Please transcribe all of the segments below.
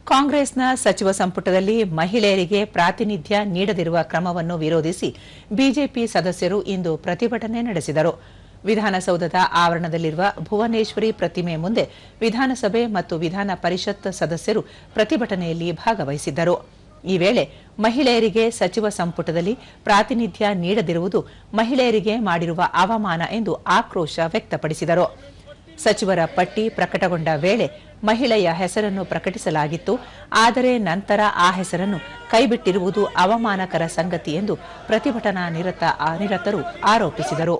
ಕಾಂಗ್ರೆಸ್ನ ಸಚಿವ ಸಂಪುಟದಲ್ಲಿ ಮಹಿಳೆಯರಿಗೆ ಪ್ರಾತಿನಿಧ್ಯ ನೀಡದಿರುವ ಕ್ರಮವನ್ನು ವಿರೋಧಿಸಿ ಬಿಜೆಪಿ ಸದಸ್ಯರು ಇಂದು ಪ್ರತಿಭಟನೆ ನಡೆಸಿದರು. ವಿಧಾನಸೌಧದ ಆವರಣದಲ್ಲಿರುವ ಭುವನೇಶ್ವರಿ ಪ್ರತಿಮೆ ಮುಂದೆ ವಿಧಾನಸಭೆ ಮತ್ತು ವಿಧಾನ ಪರಿಷತ್ ಸದಸ್ಯರು ಪ್ರತಿಭಟನೆಯಲ್ಲಿ ಭಾಗವಹಿಸಿದ್ದರು. ಈ ವೇಳೆ ಮಹಿಳೆಯರಿಗೆ ಸಚಿವ ಸಂಪುಟದಲ್ಲಿ ಪ್ರಾತಿನಿಧ್ಯ ನೀಡದಿರುವುದು ಮಹಿಳೆಯರಿಗೆ ಮಾಡಿರುವ ಅವಮಾನ ಎಂದು ಆಕ್ರೋಶ ವ್ಯಕ್ತಪಡಿಸಿದರು. ಸಚಿವರ ಪಟ್ಟಿ ಪ್ರಕಟಗೊಂಡ ವೇಳೆ ಮಹಿಳೆಯ ಹೆಸರನ್ನು ಪ್ರಕಟಿಸಲಾಗಿತ್ತು. ಆದರೆ ನಂತರ ಆ ಹೆಸರನ್ನು ಕೈಬಿಟ್ಟಿರುವುದು ಅವಮಾನಕರ ಸಂಗತಿ ಎಂದು ಪ್ರತಿಭಟನಾ ನಿರತರು ಆರೋಪಿಸಿದರು.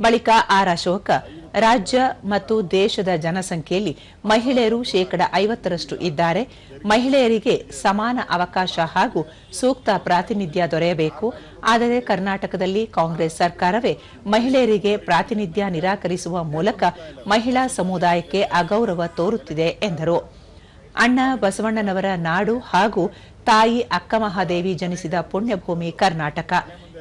ಬಳಿಕ ಆರ್ ಅಶೋಕ್, ರಾಜ್ಯ ಮತ್ತು ದೇಶದ ಜನಸಂಖ್ಯೆಯಲ್ಲಿ ಮಹಿಳೆಯರು 50% ಇದ್ದಾರೆ. ಮಹಿಳೆಯರಿಗೆ ಸಮಾನ ಅವಕಾಶ ಹಾಗೂ ಸೂಕ್ತ ಪ್ರಾತಿನಿಧ್ಯ ದೊರೆಯಬೇಕು. ಆದರೆ ಕರ್ನಾಟಕದಲ್ಲಿ ಕಾಂಗ್ರೆಸ್ ಸರ್ಕಾರವೇ ಮಹಿಳೆಯರಿಗೆ ಪ್ರಾತಿನಿಧ್ಯ ನಿರಾಕರಿಸುವ ಮೂಲಕ ಮಹಿಳಾ ಸಮುದಾಯಕ್ಕೆ ಅಗೌರವ ತೋರುತ್ತಿದೆ ಎಂದರು. ಅಣ್ಣ ಬಸವಣ್ಣನವರ ನಾಡು ಹಾಗೂ ತಾಯಿ ಅಕ್ಕಮಹಾದೇವಿ ಜನಿಸಿದ ಪುಣ್ಯಭೂಮಿ ಕರ್ನಾಟಕ.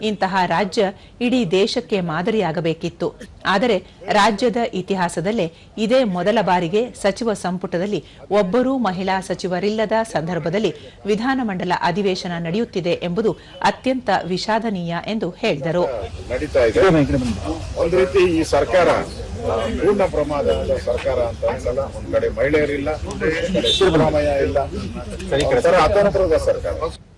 ಇಂತಹ ರಾಜ್ಯ ಇಡೀ ದೇಶಕ್ಕೆ ಮಾದರಿಯಾಗಬೇಕಿತ್ತು. ಆದರೆ ರಾಜ್ಯದ ಇತಿಹಾಸದಲ್ಲೇ ಇದೇ ಮೊದಲ ಬಾರಿಗೆ ಸಚಿವ ಸಂಪುಟದಲ್ಲಿ ಒಬ್ಬರೂ ಮಹಿಳಾ ಸಚಿವರಿಲ್ಲದ ಸಂದರ್ಭದಲ್ಲಿ ವಿಧಾನಮಂಡಲ ಅಧಿವೇಶನ ನಡೆಯುತ್ತಿದೆ ಎಂಬುದು ಅತ್ಯಂತ ವಿಷಾದನೀಯ ಎಂದು ಹೇಳಿದರು. ಒಂದು ರೀತಿ ಈ ಸರ್ಕಾರ ಪೂರ್ಣ ಪ್ರಮಾದದ ಸರ್ಕಾರ ಅಂತ ಅನ್ಸಲ್ಲ. ಒಂದ್ ಕಡೆ ಮಹಿಳೆಯರಿಲ್ಲ, ಸಿದ್ದರಾಮಯ್ಯ ಇಲ್ಲ, ಅತಂತ್ರದ ಸರ್ಕಾರ.